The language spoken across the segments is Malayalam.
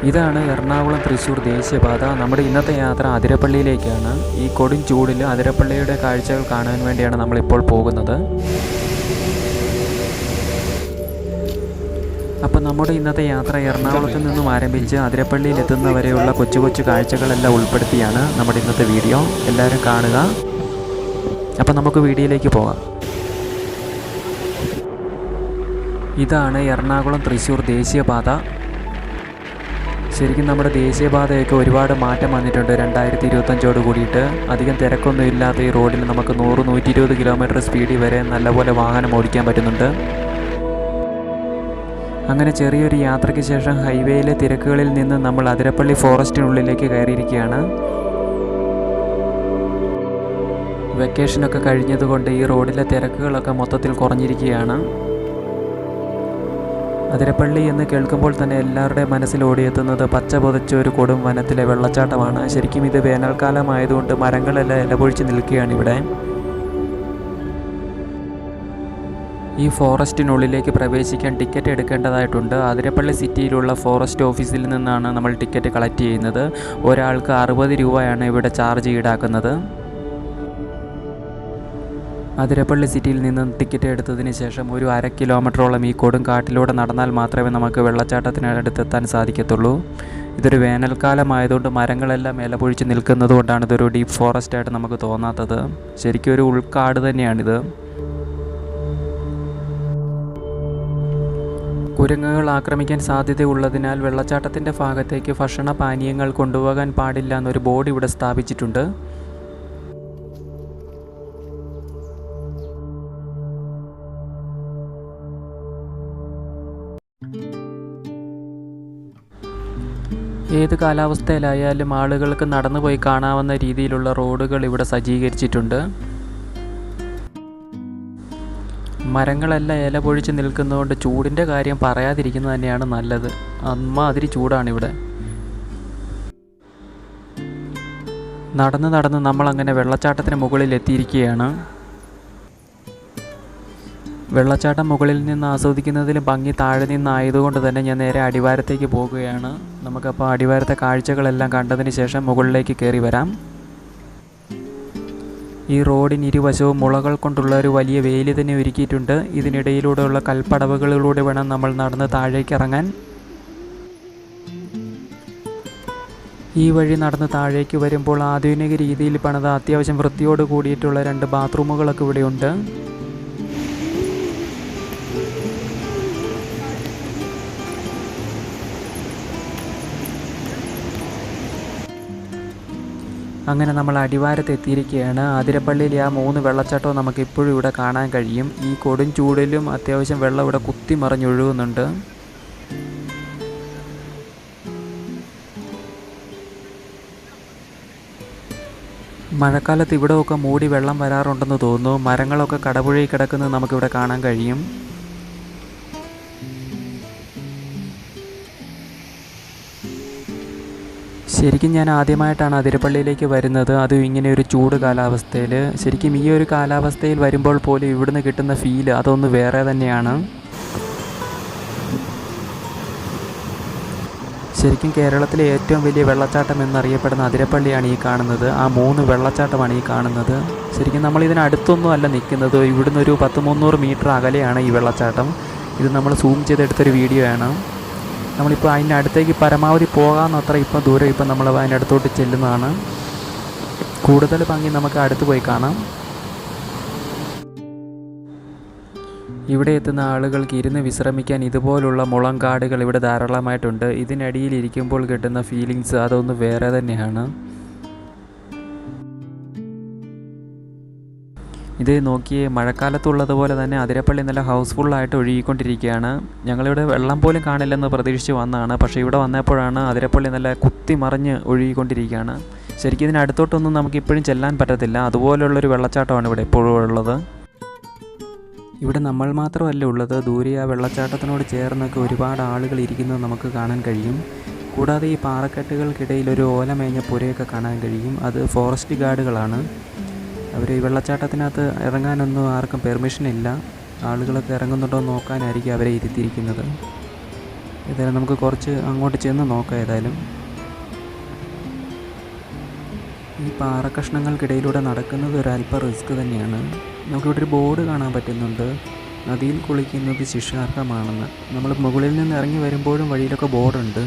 ഇതാണ് എറണാകുളം തൃശ്ശൂർ ദേശീയപാത. നമ്മുടെ ഇന്നത്തെ യാത്ര അതിരപ്പള്ളിയിലേക്കാണ്. ഈ കൊടും ചൂടിൽ അതിരപ്പള്ളിയുടെ കാഴ്ചകൾ കാണാൻ വേണ്ടിയാണ് നമ്മളിപ്പോൾ പോകുന്നത്. അപ്പം നമ്മുടെ ഇന്നത്തെ യാത്ര എറണാകുളത്ത് നിന്നും ആരംഭിച്ച് അതിരപ്പള്ളിയിൽ എത്തുന്നവരെയുള്ള കൊച്ചു കൊച്ചു കാഴ്ചകളെല്ലാം ഉൾപ്പെടുത്തിയാണ് നമ്മുടെ ഇന്നത്തെ വീഡിയോ. എല്ലാവരും കാണുക. അപ്പം നമുക്ക് വീഡിയോയിലേക്ക് പോകാം. ഇതാണ് എറണാകുളം തൃശ്ശൂർ ദേശീയപാത. ശരിക്കും നമ്മുടെ ദേശീയപാതയൊക്കെ ഒരുപാട് മാറ്റം വന്നിട്ടുണ്ട് 2025 കൂടിയിട്ട്. അധികം തിരക്കൊന്നും ഇല്ലാത്ത ഈ റോഡിൽ നമുക്ക് 100-120 കിലോമീറ്റർ സ്പീഡിൽ വരെ നല്ലപോലെ വാഹനം ഓടിക്കാൻ പറ്റുന്നുണ്ട്. അങ്ങനെ ചെറിയൊരു യാത്രയ്ക്ക് ശേഷം ഹൈവേയിലെ തിരക്കുകളിൽ നിന്ന് നമ്മൾ അതിരപ്പള്ളി ഫോറസ്റ്റിനുള്ളിലേക്ക് കയറിയിരിക്കുകയാണ്. വെക്കേഷനൊക്കെ കഴിഞ്ഞതുകൊണ്ട് ഈ റോഡിലെ തിരക്കുകളൊക്കെ മൊത്തത്തിൽ കുറഞ്ഞിരിക്കുകയാണ്. അതിരപ്പള്ളി എന്ന് കേൾക്കുമ്പോൾ തന്നെ എല്ലാവരുടെയും മനസ്സിൽ ഓടിയെത്തുന്നത് പച്ച പുതച്ച ഒരു കൊടും വനത്തിലെ വെള്ളച്ചാട്ടമാണ്. ശരിക്കും ഇത് വേനൽക്കാലമായതുകൊണ്ട് മരങ്ങളെല്ലാം ഇലപൊഴിച്ച് നിൽക്കുകയാണ് ഇവിടെ. ഈ ഫോറസ്റ്റിനുള്ളിലേക്ക് പ്രവേശിക്കാൻ ടിക്കറ്റ് എടുക്കേണ്ടതായിട്ടുണ്ട്. അതിരപ്പള്ളി സിറ്റിയിലുള്ള ഫോറസ്റ്റ് ഓഫീസിൽ നിന്നാണ് നമ്മൾ ടിക്കറ്റ് കളക്ട് ചെയ്യുന്നത്. ഒരാൾക്ക് 60 രൂപയാണ് ഇവിടെ ചാർജ് ഈടാക്കുന്നത്. അതിരപ്പള്ളി സിറ്റിയിൽ നിന്നും ടിക്കറ്റ് എടുത്തതിന് ശേഷം ഒരു 1/2 കിലോമീറ്ററോളം ഈ കൊടും കാട്ടിലൂടെ നടന്നാൽ മാത്രമേ നമുക്ക് വെള്ളച്ചാട്ടത്തിനടുത്തെത്താൻ സാധിക്കത്തുള്ളൂ. ഇതൊരു വേനൽക്കാലമായതുകൊണ്ട് മരങ്ങളെല്ലാം ഇലപൊഴിച്ച് നിൽക്കുന്നത് കൊണ്ടാണ് ഇതൊരു ഡീപ്പ് ഫോറസ്റ്റ് ആയിട്ട് നമുക്ക് തോന്നാത്തത്. ശരിക്കും ഒരു ഉൾക്കാട് തന്നെയാണിത്. കുരങ്ങുകൾ ആക്രമിക്കാൻ സാധ്യതയുള്ളതിനാൽ വെള്ളച്ചാട്ടത്തിൻ്റെ ഭാഗത്തേക്ക് ഭക്ഷണ പാനീയങ്ങൾ കൊണ്ടുപോകാൻ പാടില്ല എന്നൊരു ബോർഡ് ഇവിടെ സ്ഥാപിച്ചിട്ടുണ്ട്. ഏത് കാലാവസ്ഥയിലായാലും ആളുകൾക്ക് നടന്നുപോയി കാണാവുന്ന രീതിയിലുള്ള റോഡുകൾ ഇവിടെ സജ്ജീകരിച്ചിട്ടുണ്ട്. മരങ്ങളെല്ലാം ഇല പൊഴിച്ച് നിൽക്കുന്നതുകൊണ്ട് ചൂടിൻ്റെ കാര്യം പറയാതിരിക്കുന്നത് തന്നെയാണ് നല്ലത്. അമ്മാതിരി ചൂടാണിവിടെ. നടന്ന് നമ്മളങ്ങനെ വെള്ളച്ചാട്ടത്തിന് മുകളിൽ എത്തിയിരിക്കുകയാണ്. വെള്ളച്ചാട്ടം മുകളിൽ നിന്ന് ആസ്വദിക്കുന്നതിലും ഭംഗി താഴെ നിന്നായതുകൊണ്ട് തന്നെ ഞാൻ നേരെ അടിവാരത്തേക്ക് പോകുകയാണ്. നമുക്കപ്പോൾ അടിവാരത്തെ കാഴ്ചകളെല്ലാം കണ്ടതിന് ശേഷം മുകളിലേക്ക് കയറി വരാം. ഈ റോഡിന് ഇരുവശവും മുളകൾ കൊണ്ടുള്ള ഒരു വലിയ വേലി തന്നെ ഒരുക്കിയിട്ടുണ്ട്. ഇതിനിടയിലൂടെയുള്ള കൽപ്പടവുകളിലൂടെ വേണം നമ്മൾ നടന്ന് താഴേക്ക് ഇറങ്ങാൻ. ഈ വഴി നടന്ന് താഴേക്ക് വരുമ്പോൾ ആധുനിക രീതിയിൽ പണിത അത്യാവശ്യം വൃത്തിയോട് കൂടിയിട്ടുള്ള 2 ബാത്റൂമുകളൊക്കെ ഇവിടെയുണ്ട്. അങ്ങനെ നമ്മൾ അടിവാരത്ത് എത്തിയിരിക്കുകയാണ്. അതിരപ്പള്ളിയിൽ ആ 3 വെള്ളച്ചാട്ടവും നമുക്ക് ഇപ്പോഴും ഇവിടെ കാണാൻ കഴിയും. ഈ കൊടും ചൂടിലും അത്യാവശ്യം വെള്ളം ഇവിടെ കുത്തി മറിഞ്ഞൊഴുകുന്നുണ്ട്. മഴക്കാലത്ത് ഇവിടെയൊക്കെ മൂടി വെള്ളം വരാറുണ്ടെന്ന് തോന്നുന്നു. മരങ്ങളൊക്കെ കടപുഴയിൽ കിടക്കുന്നത് നമുക്കിവിടെ കാണാൻ കഴിയും. ശരിക്കും ഞാൻ ആദ്യമായിട്ടാണ് അതിരപ്പള്ളിയിലേക്ക് വരുന്നത്, അതും ഇങ്ങനെ ഒരു ചൂട് കാലാവസ്ഥയിൽ. ശരിക്കും ഈ ഒരു കാലാവസ്ഥയിൽ വരുമ്പോൾ പോലും ഇവിടുന്ന് കിട്ടുന്ന ഫീൽ അതൊന്ന് വേറെ തന്നെയാണ്. ശരിക്കും കേരളത്തിലെ ഏറ്റവും വലിയ വെള്ളച്ചാട്ടം എന്നറിയപ്പെടുന്ന അതിരപ്പള്ളിയാണ് ഈ കാണുന്നത്. ആ 3 വെള്ളച്ചാട്ടമാണ് ഈ കാണുന്നത്. ശരിക്കും നമ്മളിതിനടുത്തൊന്നും അല്ല നിൽക്കുന്നത്. ഇവിടുന്ന് ഒരു 100-300 മീറ്റർ അകലെയാണ് ഈ വെള്ളച്ചാട്ടം. ഇത് നമ്മൾ സൂം ചെയ്തെടുത്തൊരു വീഡിയോ ആണ്. നമ്മളിപ്പോൾ അതിൻ്റെ അടുത്തേക്ക് പരമാവധി പോകാമെന്നത്ര ഇപ്പം ദൂരം ഇപ്പം നമ്മൾ അതിൻ്റെ അടുത്തോട്ട് ചെല്ലുന്നതാണ്. കൂടുതൽ ഭംഗി നമുക്ക് അടുത്ത് പോയി കാണാം. ഇവിടെ എത്തുന്ന ആളുകൾക്ക് ഇരുന്ന് വിശ്രമിക്കാൻ ഇതുപോലുള്ള മുളങ്കാടുകൾ ഇവിടെ ധാരാളമായിട്ടുണ്ട്. ഇതിനടിയിൽ ഇരിക്കുമ്പോൾ കിട്ടുന്ന ഫീലിങ്സ് അതൊന്ന് വേറെ തന്നെയാണ്. ഇത് നോക്കിയേ, മഴക്കാലത്തുള്ളതുപോലെ തന്നെ അതിരപ്പള്ളി നല്ല ഹൗസ്ഫുള്ളായിട്ട് ഒഴുകിക്കൊണ്ടിരിക്കുകയാണ്. ഞങ്ങളിവിടെ വെള്ളം പോലും കാണില്ലെന്ന് പ്രതീക്ഷിച്ച് വന്നതാണ്. പക്ഷേ ഇവിടെ വന്നപ്പോഴാണ് അതിരപ്പള്ളി നല്ല കുത്തി മറിഞ്ഞ് ഒഴുകിക്കൊണ്ടിരിക്കുകയാണ്. ശരിക്കും ഇതിനടുത്തോട്ടൊന്നും നമുക്കിപ്പോഴും ചെല്ലാൻ പറ്റത്തില്ല. അതുപോലുള്ളൊരു വെള്ളച്ചാട്ടമാണ് ഇവിടെ എപ്പോഴും ഉള്ളത്. ഇവിടെ നമ്മൾ മാത്രമല്ല ഉള്ളത്, ദൂരെ ആ വെള്ളച്ചാട്ടത്തിനോട് ചേർന്നൊക്കെ ഒരുപാട് ആളുകൾ ഇരിക്കുന്നത് നമുക്ക് കാണാൻ കഴിയും. കൂടാതെ ഈ പാറക്കെട്ടുകൾക്കിടയിൽ ഒരു ഓലമേഞ്ഞ പുരയൊക്കെ കാണാൻ കഴിയും. അത് ഫോറസ്റ്റ് ഗാർഡുകളാണ്. അവർ ഈ വെള്ളച്ചാട്ടത്തിനകത്ത് ഇറങ്ങാനൊന്നും ആർക്കും പെർമിഷൻ ഇല്ല. ആളുകളൊക്കെ ഇറങ്ങുന്നുണ്ടോ എന്ന് നോക്കാനായിരിക്കും അവരെ ഇരുത്തിയിരിക്കുന്നത്. ഏതായാലും നമുക്ക് കുറച്ച് അങ്ങോട്ട് ചെന്ന് നോക്കാം. ഏതായാലും ഈ പാറക്കഷ്ണങ്ങൾക്കിടയിലൂടെ നടക്കുന്നത് ഒരല്പം റിസ്ക് തന്നെയാണ്. നമുക്കിവിടെ ഒരു ബോർഡ് കാണാൻ പറ്റുന്നുണ്ട്, നദിയിൽ കുളിക്കുന്നത് ശിക്ഷാർഹമാണെന്ന്. നമ്മൾ മുകളിൽ നിന്ന് ഇറങ്ങി വരുമ്പോഴും വഴിയിലൊക്കെ ബോർഡുണ്ട്,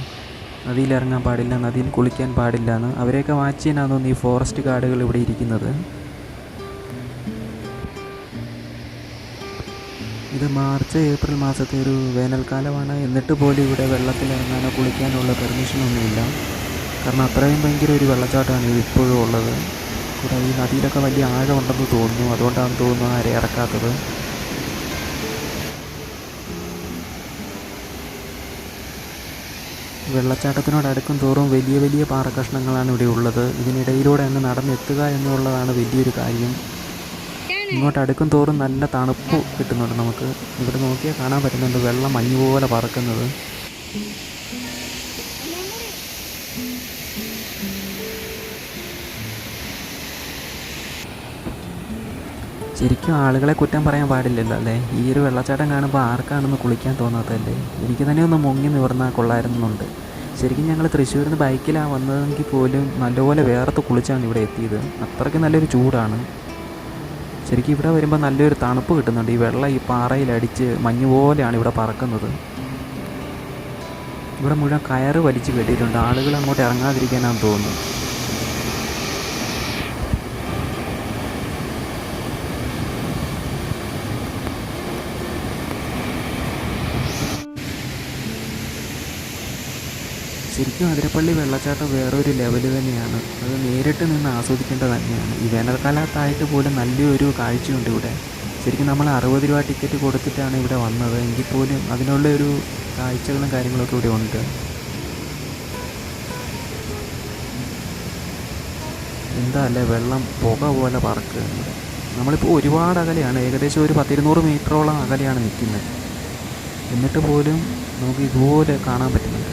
നദിയിൽ ഇറങ്ങാൻ പാടില്ല, നദിയിൽ കുളിക്കാൻ പാടില്ല എന്ന്. അവരെയൊക്കെ വാച്ച് ചെയ്യാനാണ് തോന്നുന്നു ഈ ഫോറസ്റ്റ് ഗാർഡുകൾ ഇവിടെ ഇരിക്കുന്നത്. ഇത് മാർച്ച് ഏപ്രിൽ മാസത്തെ ഒരു വേനൽക്കാലമാണ്. എന്നിട്ട് പോലും ഇവിടെ വെള്ളത്തിലിറങ്ങാനോ കുളിക്കാനോ ഉള്ള പെർമിഷനൊന്നുമില്ല. കാരണം അത്രയും ഭയങ്കര ഒരു വെള്ളച്ചാട്ടമാണ് ഇത് ഇപ്പോഴും ഉള്ളത്. കൂടാതെ ഈ നദിയിലൊക്കെ വലിയ ആഴമുണ്ടെന്ന് തോന്നുന്നു, അതുകൊണ്ടാണെന്ന് തോന്നുന്നു ആരെ ഇറക്കാത്തത്. വെള്ളച്ചാട്ടത്തിനോട് അടുക്കും തോറും വലിയ വലിയ പാറക്കഷ്ണങ്ങളാണ് ഇവിടെ ഉള്ളത്. ഇതിനിടയിലൂടെ അങ്ങ് നടന്നെത്തുക എന്നുള്ളതാണ് വലിയൊരു കാര്യം. ഇങ്ങോട്ട് അടുക്കും തോറും നല്ല തണുപ്പ് കിട്ടുന്നുണ്ട് നമുക്ക്. ഇവിടെ നോക്കിയാൽ കാണാൻ പറ്റുന്നുണ്ട് വെള്ളം മഞ്ഞ് പോലെ പറക്കുന്നത്. ശരിക്കും ആളുകളെ കുറ്റം പറയാൻ പാടില്ലല്ലോ അല്ലേ. ഈ ഒരു വെള്ളച്ചാട്ടം കാണുമ്പോൾ ആർക്കാണെന്ന് കുളിക്കാൻ തോന്നാത്തതല്ലേ. എനിക്ക് തന്നെ ഒന്ന് മുങ്ങി നിവർന്നാൽ കൊള്ളായിരുന്നുണ്ട്. ശരിക്കും ഞങ്ങൾ തൃശ്ശൂരിൽ നിന്ന് ബൈക്കിലാണ് വന്നതെങ്കിൽ പോലും നല്ലപോലെ വേർത്ത് കുളിച്ചാണ് ഇവിടെ എത്തിയത്. അത്രയ്ക്ക് നല്ലൊരു ചൂടാണ്. ശരിക്കും ഇവിടെ വരുമ്പോൾ നല്ലൊരു തണുപ്പ് കിട്ടുന്നുണ്ട്. ഈ വെള്ളം ഈ പാറയിലടിച്ച് മഞ്ഞ് പോലെയാണ് ഇവിടെ പറക്കുന്നത്. ഇവിടെ മുഴുവൻ കയറ് വലിച്ച് കെട്ടിയിട്ടുണ്ട്, ആളുകൾ അങ്ങോട്ട് ഇറങ്ങാതിരിക്കാനാണെന്ന് തോന്നുന്നു. ശരിക്കും അതിരപ്പള്ളി വെള്ളച്ചാട്ടം വേറൊരു ലെവല് തന്നെയാണ്. അത് നേരിട്ട് നിന്ന് ആസ്വദിക്കേണ്ടത് തന്നെയാണ്. ഈ വേനൽക്കാലത്തായിട്ട് പോലും നല്ലൊരു കാഴ്ചയുണ്ട് ഇവിടെ. ശരിക്കും നമ്മൾ 60 രൂപ ടിക്കറ്റ് കൊടുത്തിട്ടാണ് ഇവിടെ വന്നത്, എങ്കിൽ പോലും അതിനുള്ള ഒരു കാഴ്ചകളും കാര്യങ്ങളൊക്കെ ഇവിടെ ഉണ്ട്. എന്താ അല്ലേ, വെള്ളം പുക പോലെ പറക്കുകയാണ്. നമ്മളിപ്പോൾ ഒരുപാട് അകലെയാണ്, ഏകദേശം ഒരു 100-200 മീറ്ററോളം അകലെയാണ് നിൽക്കുന്നത്. എന്നിട്ട് പോലും നമുക്ക് ഇതുപോലെ കാണാൻ പറ്റുന്നുണ്ട്.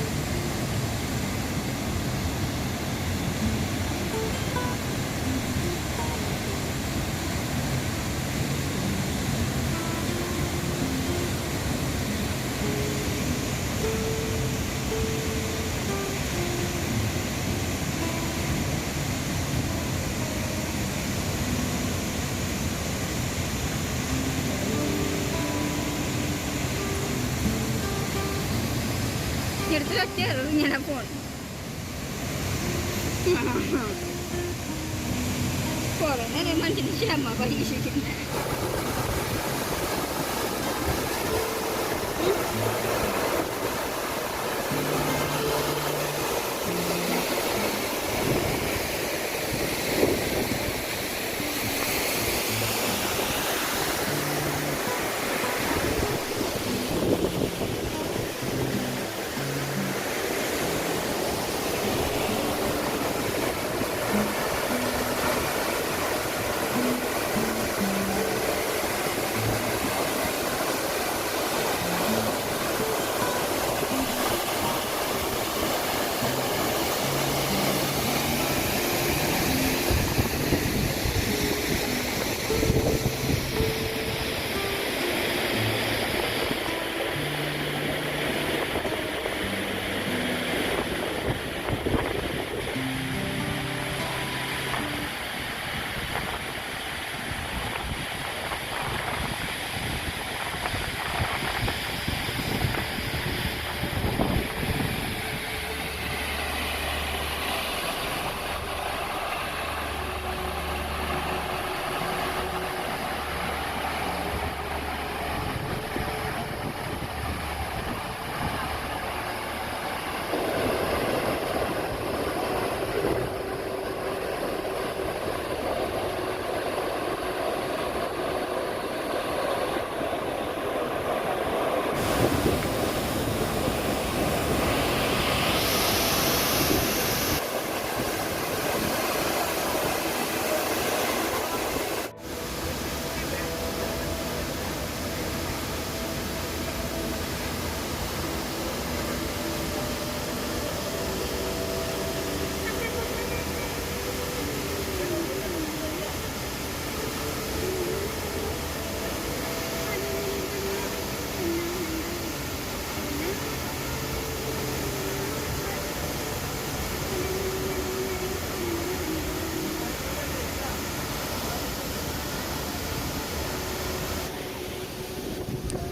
ഇങ്ങനെ പോണം പോകണേ മനുഷ്യന് ക്ഷമ പരീക്ഷിക്കുന്നത്.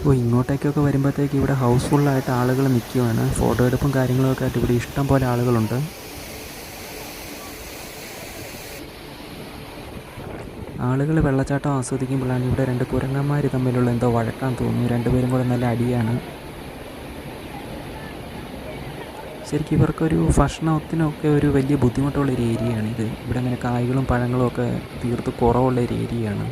ഓ, ഇങ്ങോട്ടേക്കൊക്കെ വരുമ്പോഴത്തേക്ക് ഇവിടെ ഹൗസ്ഫുള്ളായിട്ട് ആളുകൾ നിൽക്കുവാണ്. ഫോട്ടോ എടുപ്പും കാര്യങ്ങളൊക്കെ ആയിട്ട് ഇവിടെ ഇഷ്ടം പോലെ ആളുകളുണ്ട്. ആളുകൾ വെള്ളച്ചാട്ടം ആസ്വദിക്കുമ്പോഴാണ് ഇവിടെ രണ്ട് കുരങ്ങന്മാർ തമ്മിലുള്ള എന്തോ വഴക്കാൻ തോന്നുന്നു. രണ്ടുപേരും കൂടെ നല്ല അടിയാണ്. ശരിക്കും ഇവർക്കൊരു ഭക്ഷണത്തിനൊക്കെ ഒരു വലിയ ബുദ്ധിമുട്ടുള്ളൊരു ഏരിയയാണിത്. ഇവിടെ അങ്ങനെ കായ്കളും പഴങ്ങളും ഒക്കെ തീർത്ത് കുറവുള്ളൊരു ഏരിയയാണ്.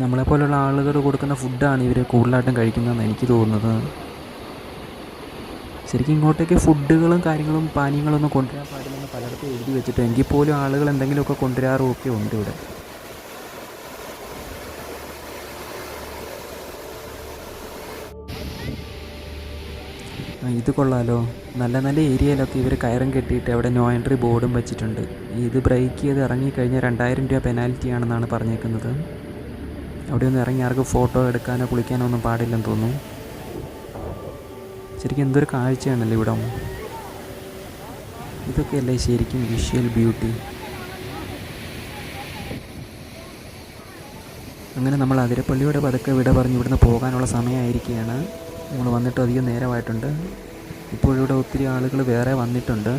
നമ്മളെപ്പോലുള്ള ആളുകൾ കൊടുക്കുന്ന ഫുഡാണ് ഇവർ കൂടുതലായിട്ടും കഴിക്കുന്നതെന്ന് എനിക്ക് തോന്നുന്നത്. ശരിക്കും ഇങ്ങോട്ടേക്ക് ഫുഡുകളും കാര്യങ്ങളും പാനീയങ്ങളൊന്നും കൊണ്ടുവരാൻ പാടില്ലെന്ന് പലയിടത്തും എഴുതി വെച്ചിട്ട് എങ്കിൽ പോലും ആളുകൾ എന്തെങ്കിലുമൊക്കെ കൊണ്ടുവരാറും ഒക്കെ ഉണ്ട് ഇവിടെ. ഇത് കൊള്ളാലോ. നല്ല നല്ല ഏരിയയിലൊക്കെ ഇവർ കയറും കെട്ടിയിട്ട് അവിടെ നോ എൻട്രി ബോർഡും വെച്ചിട്ടുണ്ട്. ഇത് ബ്രേക്ക് ചെയ്ത് ഇറങ്ങിക്കഴിഞ്ഞാൽ 2000 രൂപ പെനാൽറ്റി ആണെന്നാണ് പറഞ്ഞേക്കുന്നത്. അവിടെ ഒന്നും ഇറങ്ങി ആർക്കും ഫോട്ടോ എടുക്കാനോ കുളിക്കാനോ ഒന്നും പാടില്ലെന്ന് തോന്നുന്നു. ശരിക്കും എന്തൊരു കാഴ്ചയാണല്ലോ ഇവിടെ. ഇതൊക്കെയല്ലേ ശരിക്കും വിഷ്വൽ ബ്യൂട്ടി. അങ്ങനെ നമ്മൾ അതിരപ്പള്ളിയോടെ പതുക്കെ വിട പറഞ്ഞ് ഇവിടുന്ന് പോകാനുള്ള സമയമായിരിക്കുകയാണ്. നമ്മൾ വന്നിട്ട് അധികം നേരമായിട്ടുണ്ട്. ഇപ്പോഴിവിടെ ഒത്തിരി ആളുകൾ വേറെ വന്നിട്ടുണ്ട്.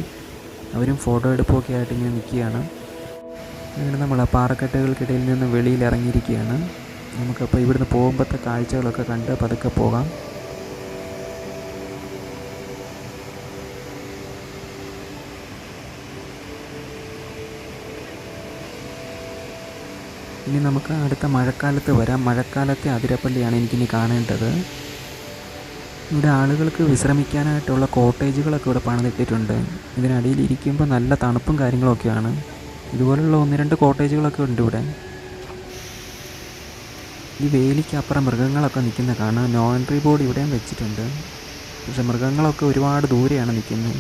അവരും ഫോട്ടോ എടുപ്പൊക്കെ ആയിട്ട് ഇങ്ങനെ നിൽക്കുകയാണ്. അങ്ങനെ നമ്മൾ ആ പാറക്കെട്ടുകൾക്കിടയിൽ നിന്ന് വെളിയിൽ ഇറങ്ങിയിരിക്കുകയാണ്. നമുക്കപ്പോൾ ഇവിടുന്ന് പോകുമ്പോഴത്തെ കാഴ്ചകളൊക്കെ കണ്ട് പതുക്കെ പോകാം. ഇനി നമുക്ക് അടുത്ത മഴക്കാലത്ത് വരാം. മഴക്കാലത്തെ അതിരപ്പള്ളിയാണ് എനിക്കിനി കാണേണ്ടത്. ഇവിടെ ആളുകൾക്ക് വിശ്രമിക്കാനായിട്ടുള്ള കോട്ടേജുകളൊക്കെ ഇവിടെ പണിതിട്ടിട്ടുണ്ട്. ഇതിനടിയിൽ ഇരിക്കുമ്പോൾ നല്ല തണുപ്പും കാര്യങ്ങളൊക്കെയാണ്. ഇതുപോലുള്ള 1-2 കോട്ടേജുകളൊക്കെ ഉണ്ട് ഇവിടെ. ഈ വേലിക്കപ്പുറം മൃഗങ്ങളൊക്കെ നിൽക്കുന്ന കാണാം. നോ എൻട്രി ബോർഡ് ഇവിടെയും വെച്ചിട്ടുണ്ട്. പക്ഷെ മൃഗങ്ങളൊക്കെ ഒരുപാട് ദൂരെയാണ് നിൽക്കുന്നത്.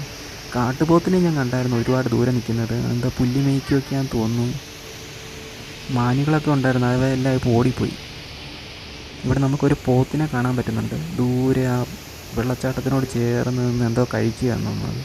കാട്ടുപോത്തിനെ ഞാൻ കണ്ടായിരുന്നു ഒരുപാട് ദൂരെ നിൽക്കുന്നത്. എന്താ പുല്ലി മേയ്ക്കുകയൊക്കെയാണെന്ന് തോന്നുന്നു. മാനുകളൊക്കെ ഉണ്ടായിരുന്നു, അവയെല്ലാം ഇപ്പോൾ ഓടിപ്പോയി. ഇവിടെ നമുക്കൊരു പോത്തിനെ കാണാൻ പറ്റുന്നുണ്ട്. ദൂരെ ആ വെള്ളച്ചാട്ടത്തിനോട് ചേർന്ന് നിന്ന് എന്തോ കഴിക്കുകയാണെന്ന് തോന്നുന്നത്.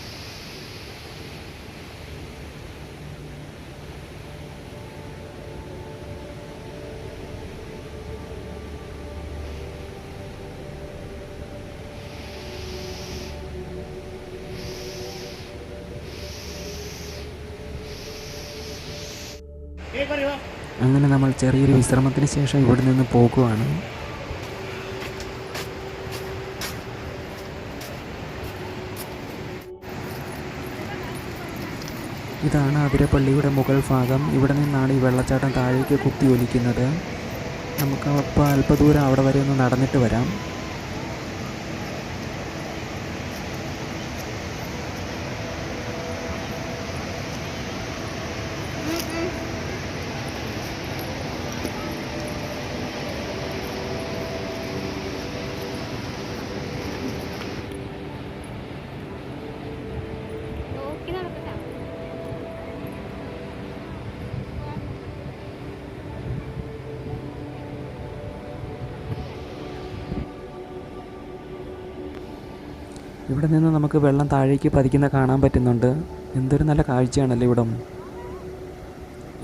അങ്ങനെ നമ്മൾ ചെറിയൊരു വിശ്രമത്തിന് ശേഷം ഇവിടെ നിന്ന് പോകുവാണ്. ഇതാണ് അതിരപ്പള്ളിയുടെ മുകൾ ഭാഗം. ഇവിടെ നിന്നാണ് ഈ വെള്ളച്ചാട്ടം താഴേക്ക് കുത്തി ഒലിക്കുന്നത്. നമുക്ക് അപ്പോൾ അല്പദൂരം അവിടെ വരെ ഒന്ന് നടന്നിട്ട് വരാം. ഇവിടെ നിന്ന് നമുക്ക് വെള്ളം താഴേക്ക് പതിക്കുന്ന കാണാൻ പറ്റുന്നുണ്ട്. എന്തൊരു നല്ല കാഴ്ചയാണല്ലോ ഇവിടം.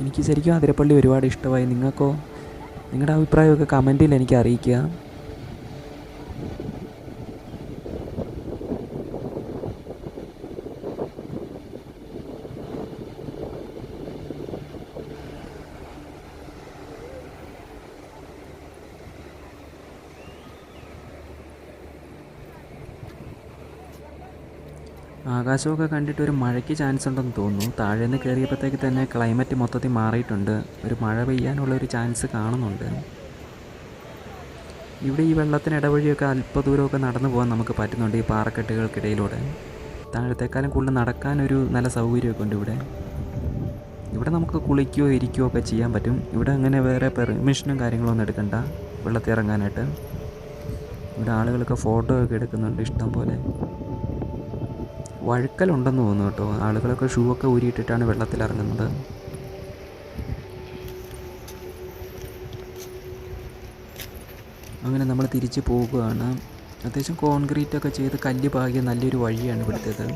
എനിക്ക് ശരിക്കും അതിരപ്പള്ളി ഒരുപാട് ഇഷ്ടമായി. നിങ്ങൾക്കോ? നിങ്ങളുടെ അഭിപ്രായമൊക്കെ കമൻറ്റിൽ എനിക്ക് അറിയിക്കുക. ആകാശമൊക്കെ കണ്ടിട്ട് ഒരു മഴയ്ക്ക് ചാൻസ് ഉണ്ടെന്ന് തോന്നുന്നു. താഴെ നിന്ന് കയറിയപ്പോഴത്തേക്ക് തന്നെ ക്ലൈമറ്റ് മൊത്തത്തിൽ മാറിയിട്ടുണ്ട്. ഒരു മഴ പെയ്യാനുള്ളൊരു ചാൻസ് കാണുന്നുണ്ട്. ഇവിടെ ഈ വെള്ളത്തിന് ഇടവഴിയൊക്കെ അല്പദൂരമൊക്കെ നടന്നു പോകാൻ നമുക്ക് പറ്റുന്നുണ്ട്. ഈ പാറക്കെട്ടുകൾക്കിടയിലൂടെ താഴത്തേക്കാളും കൂടുതൽ നടക്കാനൊരു നല്ല സൗകര്യമൊക്കെ ഉണ്ട് ഇവിടെ. ഇവിടെ നമുക്ക് കുളിക്കുകയോ ഇരിക്കുകയോ ഒക്കെ ചെയ്യാൻ പറ്റും. ഇവിടെ അങ്ങനെ വേറെ പെർമിഷനും കാര്യങ്ങളൊന്നും എടുക്കണ്ട വെള്ളത്തിൽ ഇറങ്ങാനായിട്ട്. ഇവിടെ ആളുകളൊക്കെ ഫോട്ടോ ഒക്കെ എടുക്കുന്നുണ്ട് ഇഷ്ടം പോലെ. വഴുക്കലുണ്ടെന്ന് തോന്നുന്നു കേട്ടോ. ആളുകളൊക്കെ ഷൂ ഒക്കെ ഊരിയിട്ടിട്ടാണ് വെള്ളത്തിലിറങ്ങുന്നത്. അങ്ങനെ നമ്മൾ തിരിച്ച് പോകുകയാണ്. അത്യാവശ്യം കോൺക്രീറ്റൊക്കെ ചെയ്ത് കല്ല് പാകിയ നല്ലൊരു വഴിയാണ് ഇവിടുത്തേത്.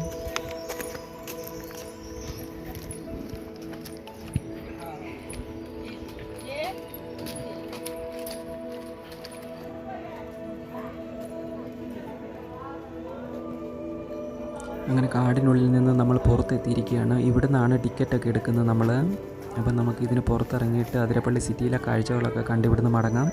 അങ്ങനെ കാടിനുള്ളിൽ നിന്ന് നമ്മൾ പുറത്തെത്തിയിരിക്കുകയാണ്. ഇവിടെ നിന്നാണ് ടിക്കറ്റൊക്കെ എടുക്കുന്നത് നമ്മൾ. അപ്പം നമുക്ക് ഇതിന് പുറത്തിറങ്ങിയിട്ട് അതിരപ്പള്ളി സിറ്റിയിലെ കാഴ്ചകളൊക്കെ കണ്ട് ഇവിടുന്ന് മടങ്ങാം.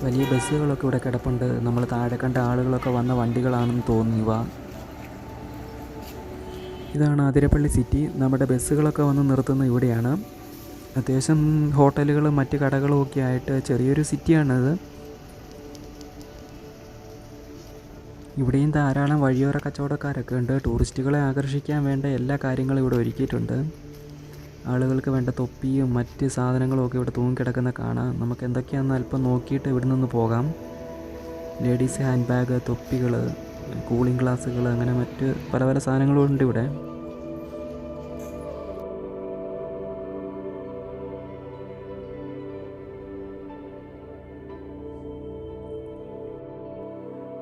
വലിയ ബസ്സുകളൊക്കെ ഇവിടെ കിടപ്പുണ്ട്. നമ്മൾ താഴെ കണ്ട ആളുകളൊക്കെ വന്ന വണ്ടികളാണെന്ന് തോന്നുക. ഇതാണ് അതിരപ്പള്ളി സിറ്റി. നമ്മുടെ ബസ്സുകളൊക്കെ വന്ന് നിർത്തുന്നത് ഇവിടെയാണ്. അത്യാവശ്യം ഹോട്ടലുകളും മറ്റ് കടകളും ഒക്കെ ആയിട്ട് ചെറിയൊരു സിറ്റിയാണിത്. ഇവിടെയും ധാരാളം വഴിയോര കച്ചവടക്കാരൊക്കെ ഉണ്ട്. ടൂറിസ്റ്റുകളെ ആകർഷിക്കാൻ വേണ്ട എല്ലാ കാര്യങ്ങളും ഇവിടെ ഒരുക്കിയിട്ടുണ്ട്. ആളുകൾക്ക് വേണ്ട തൊപ്പിയും മറ്റ് സാധനങ്ങളും ഒക്കെ ഇവിടെ തൂങ്ങിക്കിടക്കുന്ന കാണാം. നമുക്ക് എന്തൊക്കെയാണെന്ന് അല്പം നോക്കിയിട്ട് ഇവിടെ നിന്ന് പോകാം. ലേഡീസ് ഹാൻഡ് ബാഗ്, തൊപ്പികൾ, കൂളിംഗ് ഗ്ലാസ്സുകൾ, അങ്ങനെ മറ്റ് പല പല സാധനങ്ങളും ഉണ്ട് ഇവിടെ.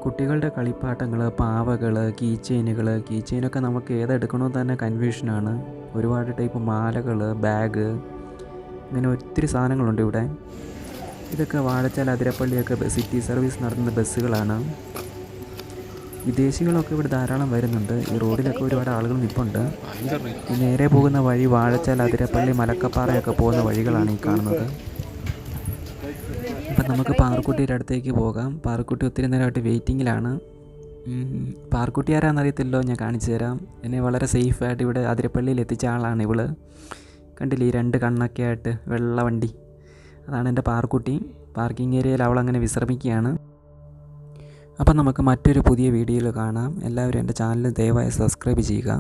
കുട്ടികളുടെ കളിപ്പാട്ടങ്ങൾ, പാവകൾ, കീ ചെയിനൊക്കെ നമുക്ക് ഏതെടുക്കണമെന്ന് തന്നെ കൺഫ്യൂഷനാണ്. ഒരുപാട് ടൈപ്പ് മാലകൾ, ബാഗ്, ഇങ്ങനെ ഒത്തിരി സാധനങ്ങളുണ്ട് ഇവിടെ. ഇതൊക്കെ വാഴച്ചാൽ അതിരപ്പള്ളിയൊക്കെ സിറ്റി സർവീസ് നടത്തുന്ന ബസ്സുകളാണ്. വിദേശികളൊക്കെ ഇവിടെ ധാരാളം വരുന്നുണ്ട്. ഈ റോഡിലൊക്കെ ഒരുപാട് ആളുകൾ നിൽപ്പുണ്ട്. ഈ നേരെ പോകുന്ന വഴി വാഴച്ചാൽ അതിരപ്പള്ളി മലക്കപ്പാറയൊക്കെ പോകുന്ന വഴികളാണ് ഈ കാണുന്നത്. അപ്പം നമുക്ക് പാറക്കുട്ടിയുടെ അടുത്തേക്ക് പോകാം. പാറക്കുട്ടി ഒത്തിരി നേരമായിട്ട് വെയിറ്റിങ്ങിലാണ്. പാറക്കുട്ടി ആരാന്നറിയത്തില്ലോ, ഞാൻ കാണിച്ചു തരാം. എന്നെ വളരെ സേഫായിട്ട് ഇവിടെ അതിരപ്പള്ളിയിൽ എത്തിച്ച ആളാണ് ഇവള്. കണ്ടില്ലേ ഈ 2 കണ്ണൊക്കെ ആയിട്ട് വെള്ള വണ്ടി, അതാണ് എൻ്റെ പാറക്കുട്ടി. പാർക്കിംഗ് ഏരിയയിൽ അവളങ്ങനെ വിശ്രമിക്കുകയാണ്. അപ്പം നമുക്ക് മറ്റൊരു പുതിയ വീഡിയോയിൽ കാണാം. എല്ലാവരും എൻ്റെ ചാനൽ ദയവായി സബ്സ്ക്രൈബ് ചെയ്യുക.